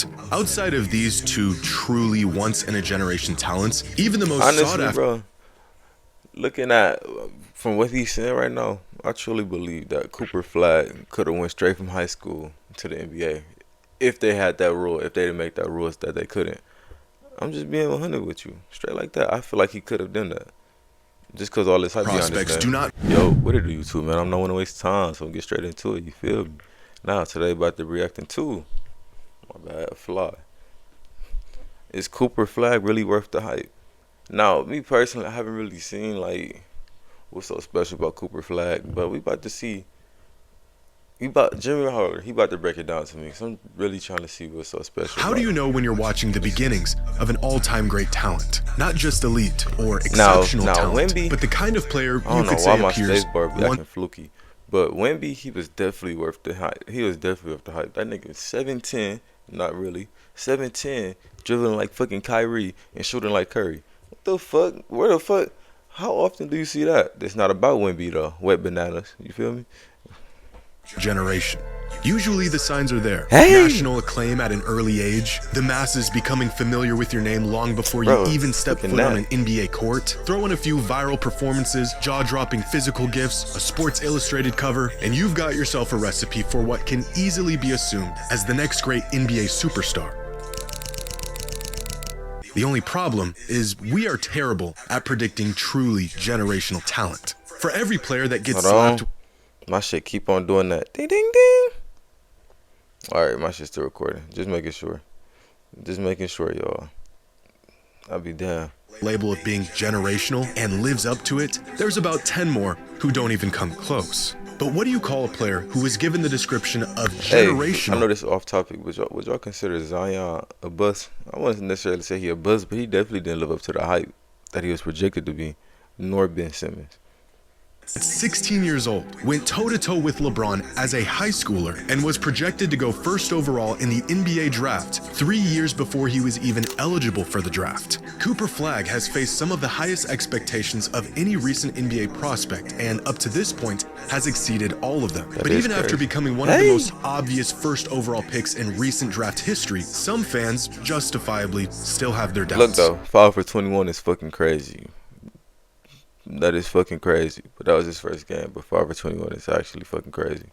draft. Outside of these two truly once-in-a-generation talents, even the most Honestly, sought-after... bro, looking at from what he's saying right now, I truly believe that Cooper Flagg could have went straight from high school to the NBA if they had that rule. If they didn't make that rule that they couldn't. I'm just being 100 with you, straight like that. I feel like he could have done that. Just because all this hype behind this, prospects man. do not... Yo, what it do, you two, man? I'm not want to waste time, so get straight into it. You feel me? Now, today, about to reacting to, my bad, Fly. Is Cooper Flagg really worth the hype? Now, me personally, I haven't really seen, like, what's so special about Cooper Flagg, but we about to see. Jimmy Howard, he about to break it down to me, so I'm really trying to see what's so special. How do you know when you're watching the beginnings of an all-time great talent? Not just elite or exceptional talent, Wemby, but the kind of player I you don't could know say why my appears space bar be acting fluky, but Wemby, he was definitely worth the hype. He was definitely worth the hype. That nigga 7'10", not really, 7'10", dribbling like fucking Kyrie and shooting like Curry. What the fuck? Where the fuck? How often do you see that? It's not about Wemby though. Wet bananas. You feel me? generation. Usually the signs are there. Hey! National acclaim at an early age, the masses becoming familiar with your name long before you even step foot on an NBA court, throw in a few viral performances, jaw-dropping physical gifts, a Sports Illustrated cover, and you've got yourself a recipe for what can easily be assumed as the next great NBA superstar. The only problem is we are terrible at predicting truly generational talent. For every player that gets slapped... My shit keep on doing that. Ding, ding, ding. Alright, my shit's still recording. Just making sure. Just making sure, y'all. I'll be down. Label of being generational and lives up to it, there's about 10 more who don't even come close. But what do you call a player who is given the description of generational? Hey, I know this is off topic, but would y'all consider Zion a bust? I wouldn't necessarily say he a bust, but he definitely didn't live up to the hype that he was projected to be, nor Ben Simmons. At 16 years old, went toe-to-toe with LeBron as a high schooler and was projected to go first overall in the NBA draft 3 years before he was even eligible for the draft. Cooper Flagg has faced some of the highest expectations of any recent NBA prospect and up to this point has exceeded all of them. But even after becoming one of the most obvious first overall picks in recent draft history, some fans justifiably still have their doubts. Look though, 5 for 21 is fucking crazy. That is fucking crazy. But that was his first game. But 5 for 21 is actually fucking crazy.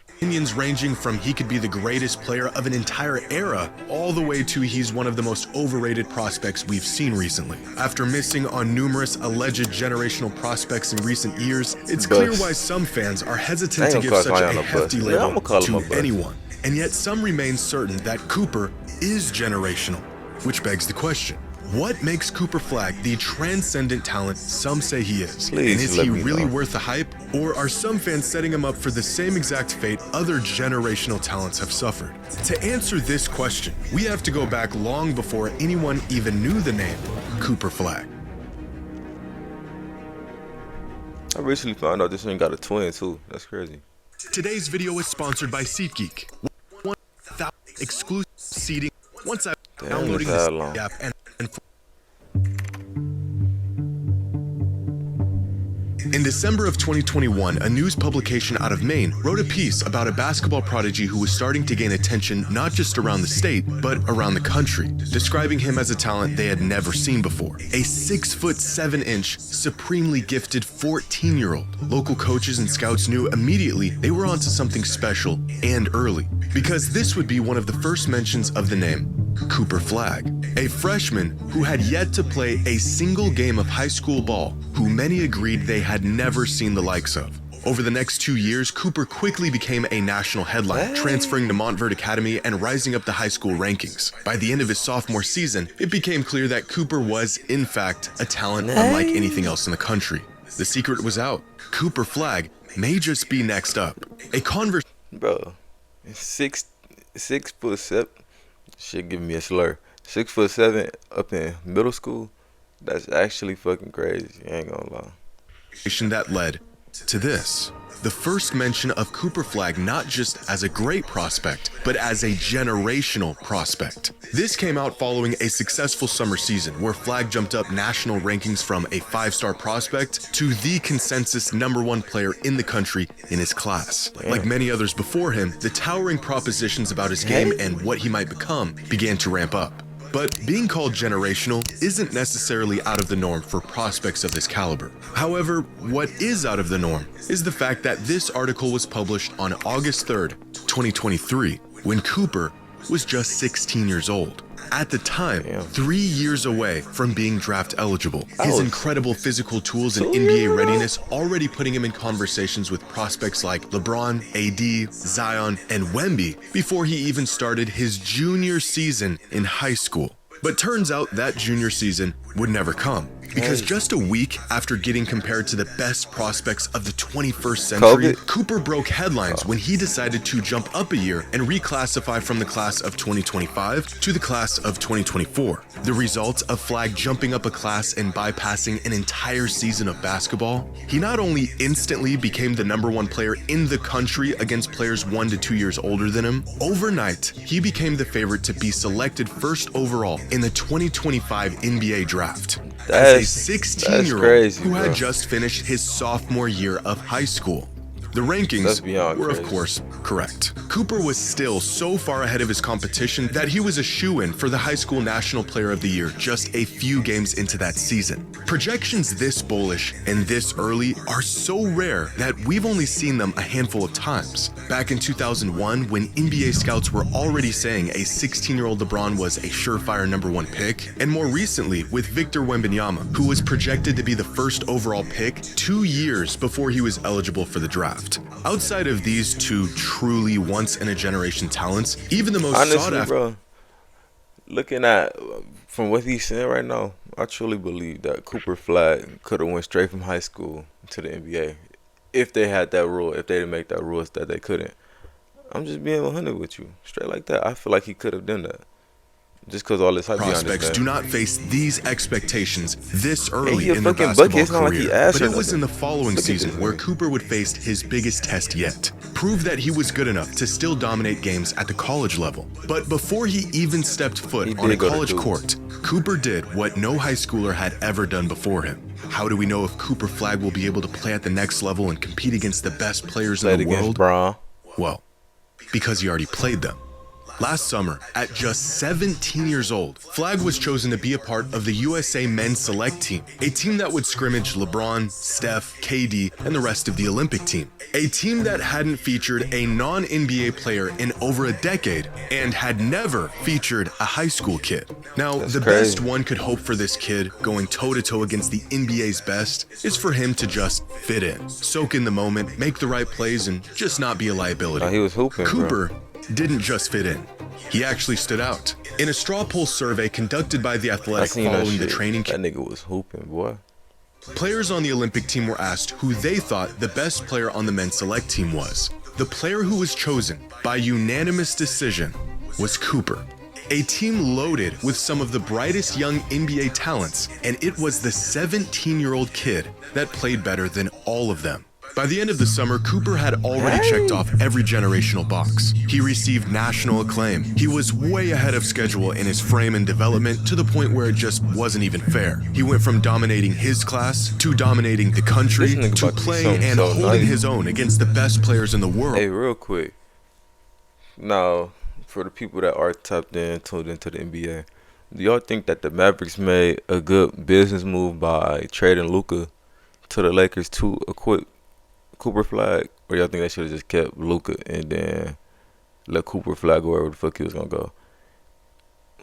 Opinions ranging from he could be the greatest player of an entire era, all the way to he's one of the most overrated prospects we've seen recently. After missing on numerous alleged generational prospects in recent years, it's clear why some fans are hesitant to give such a hefty label to anyone. And yet some remain certain that Cooper is generational, which begs the question. What makes Cooper Flagg the transcendent talent some say he is? And is he really worth the hype? Or are some fans setting him up for the same exact fate other generational talents have suffered? To answer this question, we have to go back long before anyone even knew the name Cooper Flagg. I recently found out this thing got a twin too. That's crazy. Today's video is sponsored by SeatGeek. 1,000 exclusive seating. Once I'm downloading this app and in December of 2021, a news publication out of Maine wrote a piece about a basketball prodigy who was starting to gain attention not just around the state, but around the country, describing him as a talent they had never seen before. A 6'7", supremely gifted 14-year-old. Local coaches and scouts knew immediately they were onto something special and early, because this would be one of the first mentions of the name Cooper Flagg, a freshman who had yet to play a single game of high school ball, who many agreed they had never seen the likes of. Over the next 2 years, Cooper quickly became a national headline, transferring to Montverde Academy and rising up the high school rankings. By the end of his sophomore season, it became clear that Cooper was, in fact, a talent unlike anything else in the country. The secret was out. Cooper Flagg may just be next up. A conversation... Bro, 6'7", shit giving me a slur. 6'7" up in middle school, that's actually fucking crazy. I ain't gonna lie. That led to this. The first mention of Cooper Flagg not just as a great prospect, but as a generational prospect. This came out following a successful summer season where Flagg jumped up national rankings from a 5-star prospect to the consensus #1 player in the country in his class. Like many others before him, the towering propositions about his game and what he might become began to ramp up. But being called generational isn't necessarily out of the norm for prospects of this caliber. However, what is out of the norm is the fact that this article was published on August 3rd, 2023, when Cooper was just 16 years old. At the time, 3 years away from being draft eligible. His incredible physical tools and NBA readiness already putting him in conversations with prospects like LeBron, AD, Zion, and Wemby before he even started his junior season in high school. But turns out that junior season would never come, because just a week after getting compared to the best prospects of the 21st century, Cooper broke headlines when he decided to jump up a year and reclassify from the class of 2025 to the class of 2024. The result of Flagg jumping up a class and bypassing an entire season of basketball, he not only instantly became the #1 player in the country against players 1 to 2 years older than him, overnight, he became the favorite to be selected first overall in the 2025 NBA draft. As a 16-year-old who had just finished his sophomore year of high school. The rankings were, of course, correct. Cooper was still so far ahead of his competition that he was a shoo-in for the High School National Player of the Year just a few games into that season. Projections this bullish and this early are so rare that we've only seen them a handful of times. Back in 2001, when NBA scouts were already saying a 16-year-old LeBron was a surefire #1 pick, and more recently with Victor Wembanyama, who was projected to be the first overall pick 2 years before he was eligible for the draft. Outside of these two truly once-in-a-generation talents, even the most sought-after... Bro, looking at, from what he's saying right now, I truly believe that Cooper Flagg could have went straight from high school to the NBA. If they had that rule, if they didn't make that rule that they couldn't. I'm just being 100 with you. Straight like that. I feel like he could have done that. Just because all this hype prospects do not face these expectations this early in their basketball career. But it was in the following season where Cooper would face his biggest test yet. Prove that he was good enough to still dominate games at the college level. But before he even stepped foot on a college court, Cooper did what no high schooler had ever done before him. How do we know if Cooper Flagg will be able to play at the next level and compete against the best players in the world? Well, because he already played them. Last summer, at just 17 years old, Flagg was chosen to be a part of the USA men's select team, a team that would scrimmage LeBron, Steph, KD, and the rest of the Olympic team. A team that hadn't featured a non-NBA player in over a decade and had never featured a high school kid. Now, the best one could hope for this kid going toe-to-toe against the NBA's best is for him to just fit in, soak in the moment, make the right plays, and just not be a liability. He was hooping, Cooper didn't just fit in. He actually stood out. In a straw poll survey conducted by The Athletic following the training camp, that nigga was hooping, boy. Players on the Olympic team were asked who they thought the best player on the men's select team was. The player who was chosen by unanimous decision was Cooper. A team loaded with some of the brightest young NBA talents, and it was the 17-year-old kid that played better than all of them. By the end of the summer, Cooper had already checked off every generational box. He received national acclaim. He was way ahead of schedule in his frame and development to the point where it just wasn't even fair. He went from dominating his class to dominating the country to playing and holding his own against the best players in the world. Hey, real quick. Now, for the people that are tapped in, tuned into the NBA, do y'all think that the Mavericks made a good business move by trading Luka to the Lakers to equip Cooper Flagg, or y'all think they should have just kept Luka and then let Cooper Flagg go wherever the fuck he was gonna go?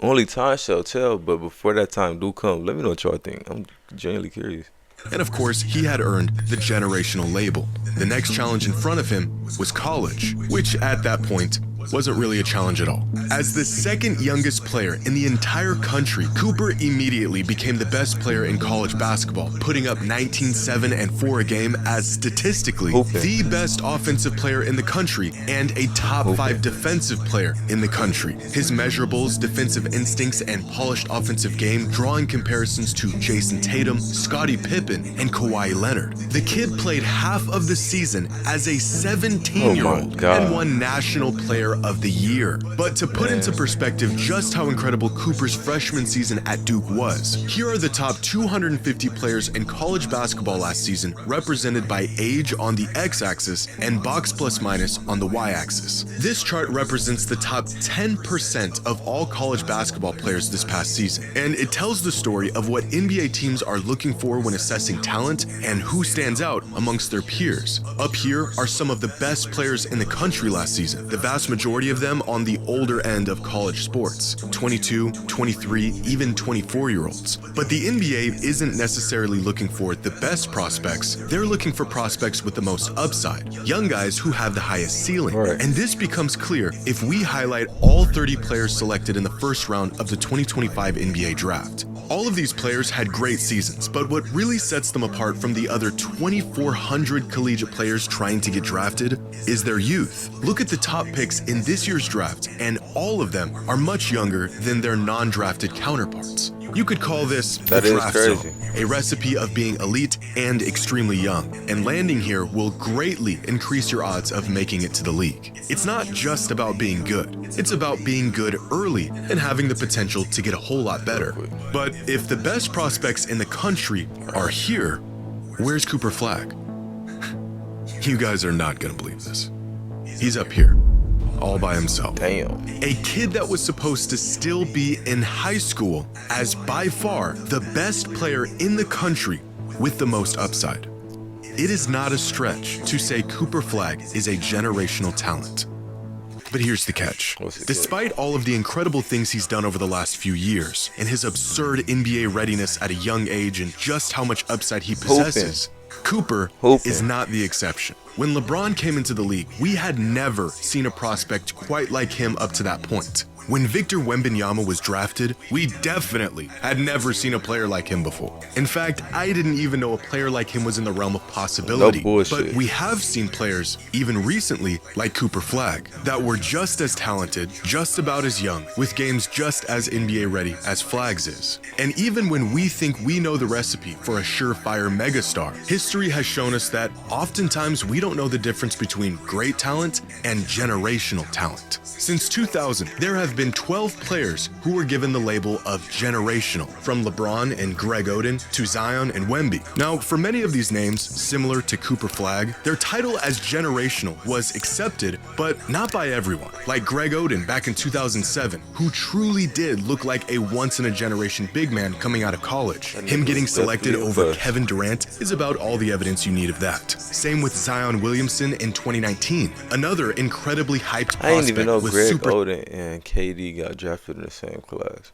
Only time shall tell, but before that time do come, let me know what y'all think. I'm genuinely curious. And of course, he had earned the generational label. The next challenge in front of him was college, which at that point wasn't really a challenge at all. As the second youngest player in the entire country, Cooper immediately became the best player in college basketball, putting up 19, 7, and 4 a game as statistically the best offensive player in the country and a top 5 defensive player in the country. His measurables, defensive instincts, and polished offensive game drawing comparisons to Jason Tatum, Scottie Pippen, and Kawhi Leonard. The kid played half of the season as a 17-year-old and won National Player of the Year. But to put into perspective just how incredible Cooper's freshman season at Duke was, here are the top 250 players in college basketball last season, represented by age on the x-axis and box plus minus on the y-axis. This chart represents the top 10% of all college basketball players this past season, and it tells the story of what NBA teams are looking for when assessing talent and who stands out amongst their peers. Up here are some of the best players in the country last season, the vast majority of them on the older end of college sports, 22, 23, even 24-year-olds. But the NBA isn't necessarily looking for the best prospects, they're looking for prospects with the most upside, young guys who have the highest ceiling. And this becomes clear if we highlight all 30 players selected in the first round of the 2025 NBA draft. All of these players had great seasons, but what really sets them apart from the other 2,400 collegiate players trying to get drafted is their youth. Look at the top picks in this year's draft, and all of them are much younger than their non-drafted counterparts. You could call this the draft zone, a recipe of being elite and extremely young, and landing here will greatly increase your odds of making it to the league. It's not just about being good, it's about being good early and having the potential to get a whole lot better. But if the best prospects in the country are here, where's Cooper Flagg? You guys are not gonna believe this. He's up here, all by himself. Damn. A kid that was supposed to still be in high school as by far the best player in the country with the most upside. It is not a stretch to say Cooper Flagg is a generational talent. But here's the catch. Despite all of the incredible things he's done over the last few years, and his absurd NBA readiness at a young age and just how much upside he possesses, Cooper is not the exception. When LeBron came into the league, we had never seen a prospect quite like him up to that point. When Victor Wembanyama was drafted, we definitely had never seen a player like him before. In fact, I didn't even know a player like him was in the realm of possibility. No bullshit. But we have seen players, even recently, like Cooper Flagg, that were just as talented, just about as young, with games just as NBA ready as Flagg's is. And even when we think we know the recipe for a surefire megastar, history has shown us that oftentimes we don't know the difference between great talent and generational talent. Since 2000, there have been 12 players who were given the label of generational, from LeBron and Greg Oden to Zion and Wemby. Now, for many of these names, similar to Cooper Flagg, their title as generational was accepted, but not by everyone. Like Greg Oden back in 2007, who truly did look like a once-in-a-generation big man coming out of college. Him getting selected over Kevin Durant is about all the evidence you need of that. Same with Zion Williamson in 2019, another incredibly hyped prospect. I didn't even know with Greg Oden and KD got drafted in the same class.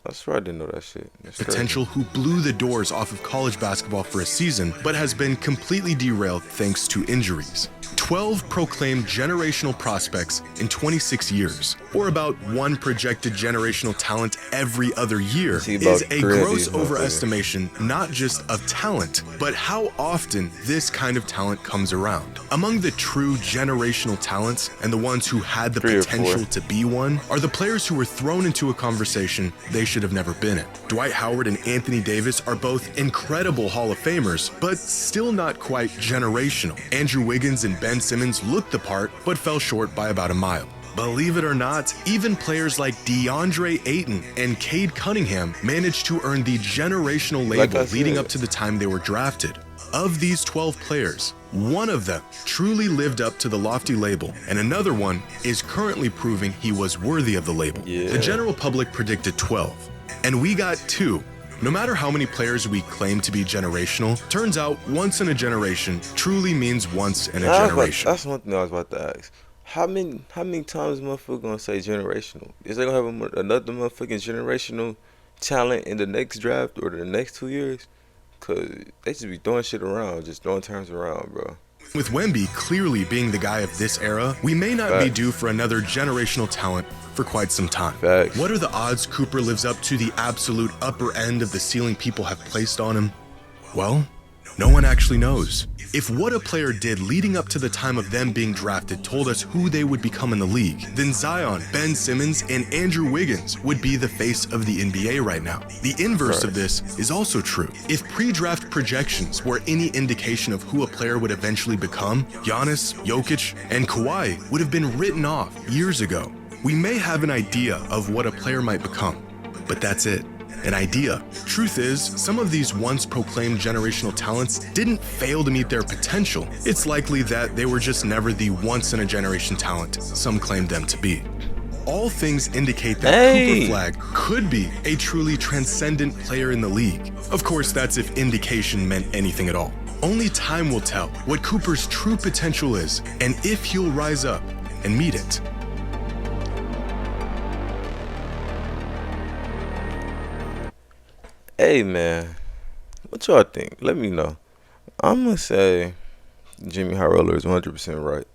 I swear I didn't know that shit. Potential who blew the doors off of college basketball for a season, but has been completely derailed thanks to injuries. 12 proclaimed generational prospects in 26 years, or about one projected generational talent every other year, is a gross overestimation not just of talent, but how often this kind of talent comes around. Among the true generational talents and the ones who had the potential to be one are the players who were thrown into a conversation they should have never been in. Dwight Howard and Anthony Davis are both incredible Hall of Famers, but still not quite generational. Andrew Wiggins and Ben Simmons looked the part, but fell short by about a mile. Believe it or not, even players like DeAndre Ayton and Cade Cunningham managed to earn the generational label leading up to the time they were drafted. Of these 12 players, one of them truly lived up to the lofty label, and another one is currently proving he was worthy of the label. The general public predicted 12, and we got 2. No matter how many players we claim to be generational, turns out once in a generation truly means once in a generation. That's one thing I was about to ask. How many times motherfucker gonna say generational? Is they gonna have another motherfucking generational talent in the next draft or the next 2 years? Cause they just be throwing shit around, just throwing terms around, bro. With Wemby clearly being the guy of this era, we may not be due for another generational talent for quite some time. Facts. What are the odds Cooper lives up to the absolute upper end of the ceiling people have placed on him? Well, no one actually knows. If what a player did leading up to the time of them being drafted told us who they would become in the league, then Zion, Ben Simmons, and Andrew Wiggins would be the face of the NBA right now. The inverse of this is also true. If pre-draft projections were any indication of who a player would eventually become, Giannis, Jokic, and Kawhi would have been written off years ago. We may have an idea of what a player might become, but that's it. An idea. Truth is, some of these once proclaimed generational talents didn't fail to meet their potential. It's likely that they were just never the once-in-a-generation talent some claimed them to be. All things indicate that Cooper Flagg could be a truly transcendent player in the league. Of course, that's if indication meant anything at all. Only time will tell what Cooper's true potential is and if he'll rise up and meet it. Hey man, what y'all think? Let me know. I'm gonna say Jimmy High Roller is 100% right,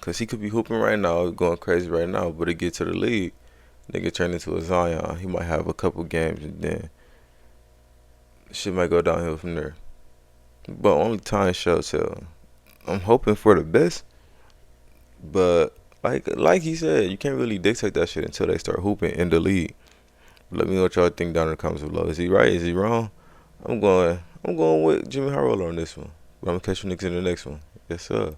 cause he could be hooping right now, going crazy right now, but it get to the league, nigga turn into a Zion. He might have a couple games and then shit might go downhill from there. But only time shall tell. I'm hoping for the best, but like he said, you can't really dictate that shit until they start hooping in the league. Let me know what y'all think down in the comments below. Is he right? Is he wrong? I'm going with Jimmy High Roller on this one. But I'm gonna catch you niggas in the next one. Yes, sir.